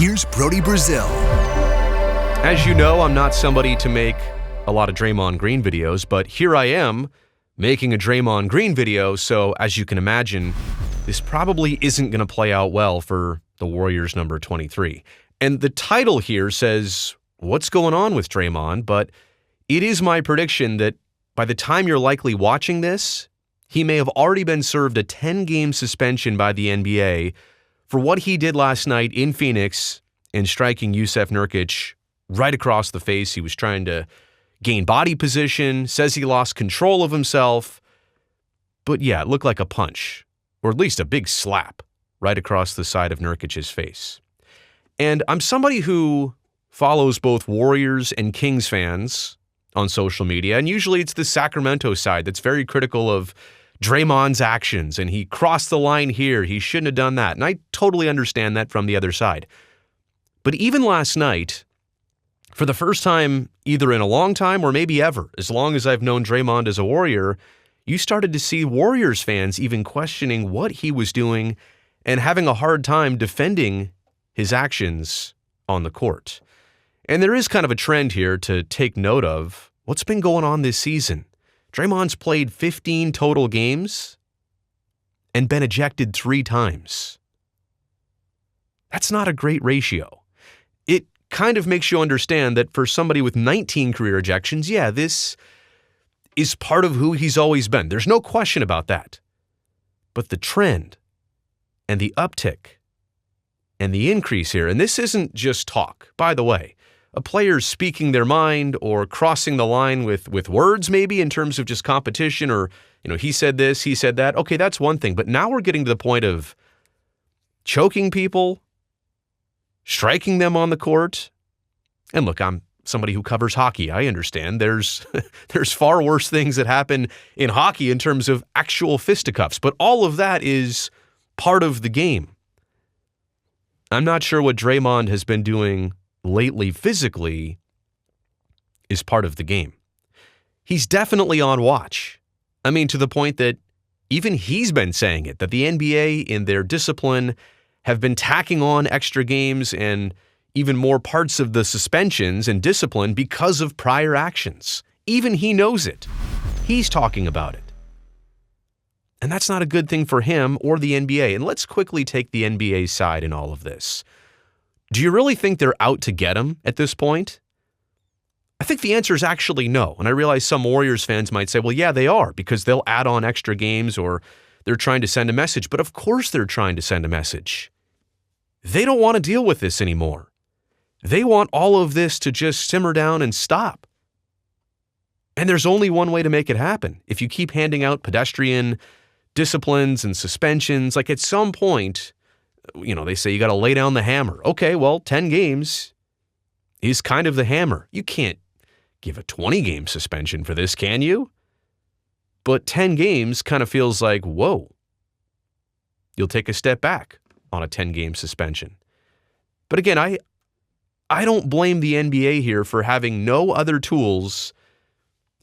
Here's Brody Brazil. As you know, I'm not somebody to make a lot of Draymond Green videos, but here I am making a Draymond Green video, so as you can imagine, this probably isn't going to play out well for the Warriors number 23. And the title here says, what's going on with Draymond? But it is my prediction that by the time you're likely watching this, he may have already been served a 10-game suspension by the NBA for what he did last night in Phoenix in striking Nurkic right across the face. He was trying to gain body position, says he lost control of himself. But yeah, it looked like a punch, or at least a big slap, right across the side of Nurkic's face. And I'm somebody who follows both Warriors and Kings fans on social media, and usually it's the Sacramento side that's very critical of Draymond's actions, and he crossed the line here, he shouldn't have done that. And I totally understand that from the other side. But even last night, for the first time either in a long time or maybe ever, as long as I've known Draymond as a Warrior, you started to see Warriors fans even questioning what he was doing and having a hard time defending his actions on the court. And there is kind of a trend here to take note of what's been going on this season. Draymond's played 15 total games and been ejected 3 times. That's not a great ratio. It kind of makes you understand that for somebody with 19 career ejections, yeah, this is part of who he's always been. There's no question about that. But the trend and the uptick and the increase here, and this isn't just talk, by the way. A player speaking their mind or crossing the line with words maybe in terms of just competition or, he said this, he said that. Okay, that's one thing. But now we're getting to the point of choking people, striking them on the court. And look, I'm somebody who covers hockey. I understand there's far worse things that happen in hockey in terms of actual fisticuffs. But all of that is part of the game. I'm not sure what Draymond has been doing lately physically is part of the game. He's definitely on watch. I mean, to the point that even he's been saying it, that the NBA in their discipline have been tacking on extra games and even more parts of the suspensions and discipline because of prior actions. Even he knows it. He's talking about it. And that's not a good thing for him or the NBA. And let's quickly take the NBA's side in all of this. Do you really think they're out to get him at this point? I think the answer is actually no. And I realize some Warriors fans might say, well, yeah, they are, because they'll add on extra games or they're trying to send a message. But of course they're trying to send a message. They don't want to deal with this anymore. They want all of this to just simmer down and stop. And there's only one way to make it happen. If you keep handing out pedestrian disciplines and suspensions, like at some point, they say you got to lay down the hammer. Okay, well, 10 games is kind of the hammer. You can't give a 20-game suspension for this, can you? But 10 games kind of feels like, whoa, you'll take a step back on a 10-game suspension. But again, I don't blame the NBA here for having no other tools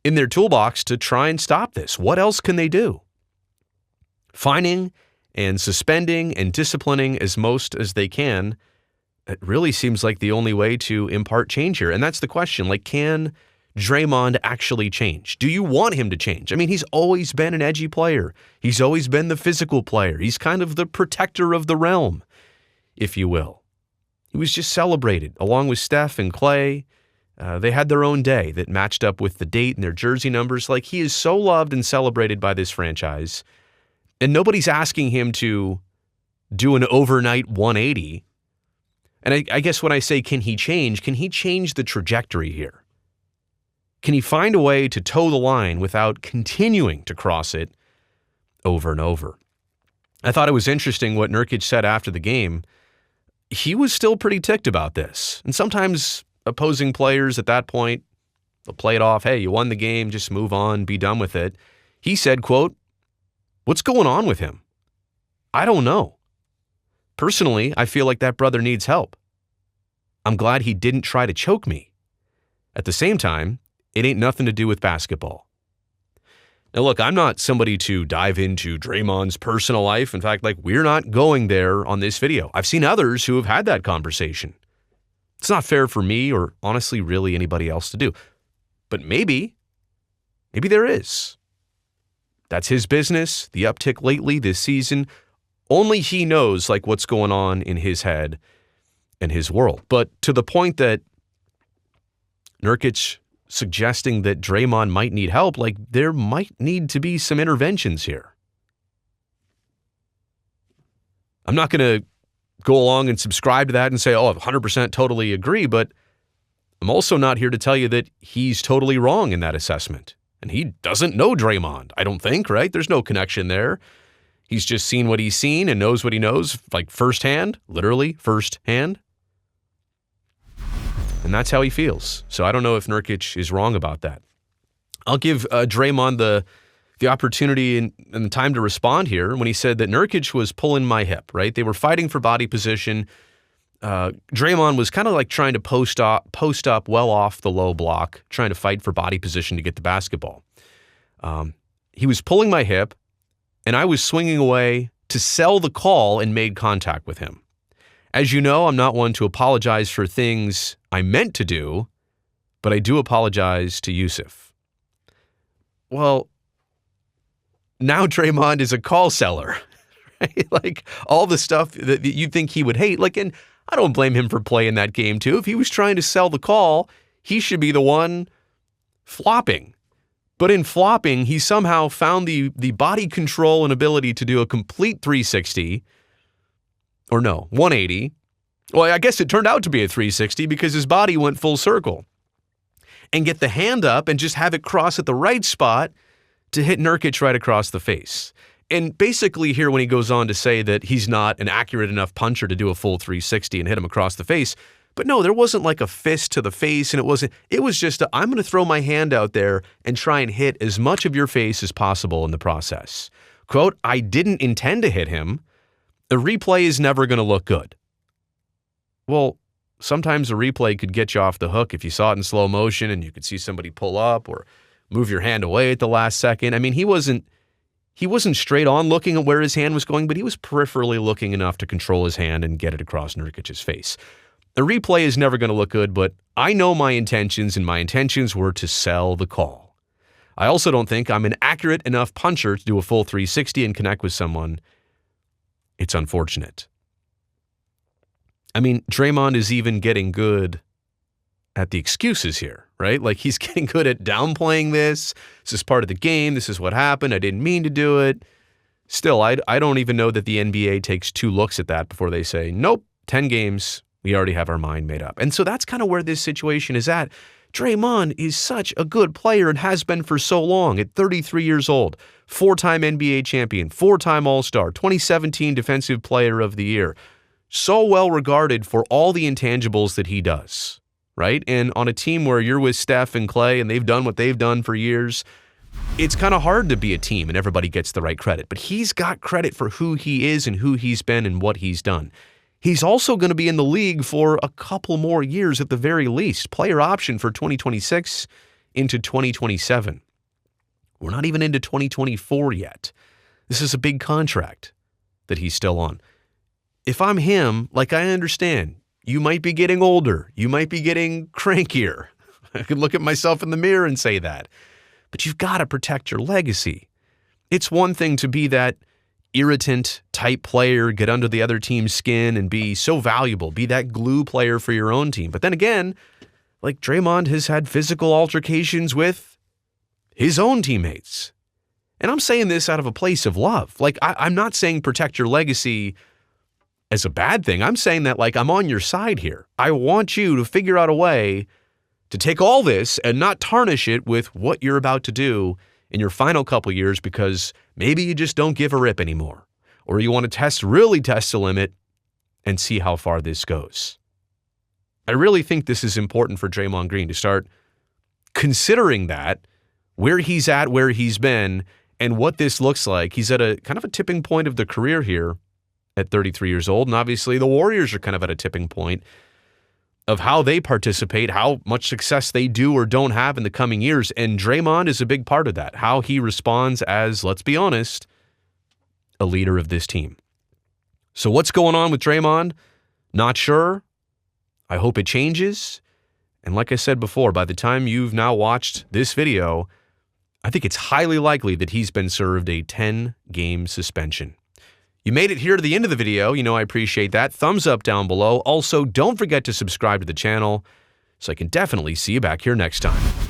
in their toolbox to try and stop this. What else can they do? Fining and suspending and disciplining as most as they can, it really seems like the only way to impart change here. And that's the question. Can Draymond actually change? Do you want him to change? I mean, he's always been an edgy player. He's always been the physical player. He's kind of the protector of the realm, if you will. He was just celebrated along with Steph and Clay. They had their own day that matched up with the date and their jersey numbers. He is so loved and celebrated by this franchise. And nobody's asking him to do an overnight 180. And I guess when I say, can he change the trajectory here? Can he find a way to toe the line without continuing to cross it over and over? I thought it was interesting what Nurkic said after the game. He was still pretty ticked about this. And sometimes opposing players at that point, they'll play it off. Hey, you won the game, just move on, be done with it. He said, quote, "What's going on with him? I don't know. Personally, I feel like that brother needs help. I'm glad he didn't try to choke me. At the same time, it ain't nothing to do with basketball." Now, look, I'm not somebody to dive into Draymond's personal life. In fact, we're not going there on this video. I've seen others who have had that conversation. It's not fair for me or honestly really anybody else to do. But maybe there is. That's his business, the uptick lately this season. Only he knows what's going on in his head and his world. But to the point that Nurkic suggesting that Draymond might need help, there might need to be some interventions here. I'm not going to go along and subscribe to that and say, I 100% totally agree, but I'm also not here to tell you that he's totally wrong in that assessment. And he doesn't know Draymond, I don't think, right? There's no connection there. He's just seen what he's seen and knows what he knows, firsthand, literally firsthand. And that's how he feels. So I don't know if Nurkic is wrong about that. I'll give Draymond the opportunity and the time to respond here when he said that Nurkic was pulling my hip, right? They were fighting for body position. Draymond was kind of trying to post up well off the low block, trying to fight for body position to get the basketball. He was pulling my hip, and I was swinging away to sell the call and made contact with him. As you know, I'm not one to apologize for things I meant to do, but I do apologize to Yusuf. Well, now Draymond is a call seller, right? All the stuff that you think he would hate. And I don't blame him for playing that game too. If he was trying to sell the call, he should be the one flopping. But in flopping, he somehow found the body control and ability to do a complete 360. Or no, 180. Well, I guess it turned out to be a 360 because his body went full circle. And get the hand up and just have it cross at the right spot to hit Nurkic right across the face. And basically here when he goes on to say that he's not an accurate enough puncher to do a full 360 and hit him across the face. But no, there wasn't a fist to the face, and it was just I'm going to throw my hand out there and try and hit as much of your face as possible in the process. Quote, I didn't intend to hit him. A replay is never going to look good. Well, sometimes a replay could get you off the hook if you saw it in slow motion and you could see somebody pull up or move your hand away at the last second. I mean, he wasn't straight on looking at where his hand was going, but he was peripherally looking enough to control his hand and get it across Nurkic's face. A replay is never going to look good, but I know my intentions, and my intentions were to sell the call. I also don't think I'm an accurate enough puncher to do a full 360 and connect with someone. It's unfortunate. I mean, Draymond is even getting good at the excuses here, right? He's getting good at downplaying this. This is part of the game. This is what happened. I didn't mean to do it. Still, I don't even know that the NBA takes 2 looks at that before they say, nope, 10 games. We already have our mind made up. And so that's kind of where this situation is at. Draymond is such a good player and has been for so long at 33 years old, 4-time NBA champion, 4-time All-Star, 2017 Defensive Player of the Year. So well regarded for all the intangibles that he does, right? And on a team where you're with Steph and Clay and they've done what they've done for years, it's kind of hard to be a team and everybody gets the right credit. But he's got credit for who he is and who he's been and what he's done. He's also going to be in the league for a couple more years at the very least. Player option for 2026 into 2027. We're not even into 2024 yet. This is a big contract that he's still on. If I'm him, I understand, you might be getting older. You might be getting crankier. I could look at myself in the mirror and say that. But you've got to protect your legacy. It's one thing to be that irritant type player, get under the other team's skin and be so valuable, be that glue player for your own team. But then again, Draymond has had physical altercations with his own teammates. And I'm saying this out of a place of love. I'm not saying protect your legacy as a bad thing. I'm saying that I'm on your side here. I want you to figure out a way to take all this and not tarnish it with what you're about to do in your final couple years, because maybe you just don't give a rip anymore, or you want to really test the limit and see how far this goes. I really think this is important for Draymond Green to start considering that, where he's at, where he's been, and what this looks like. He's at a kind of a tipping point of the career here at 33 years old, and obviously the Warriors are kind of at a tipping point of how they participate, how much success they do or don't have in the coming years. And Draymond is a big part of that, how he responds as, let's be honest, a leader of this team. So what's going on with Draymond? Not sure. I hope it changes. And like I said before, by the time you've now watched this video, I think it's highly likely that he's been served a 10-game suspension. You made it here to the end of the video. You know I appreciate that. Thumbs up down below. Also, don't forget to subscribe to the channel so I can definitely see you back here next time.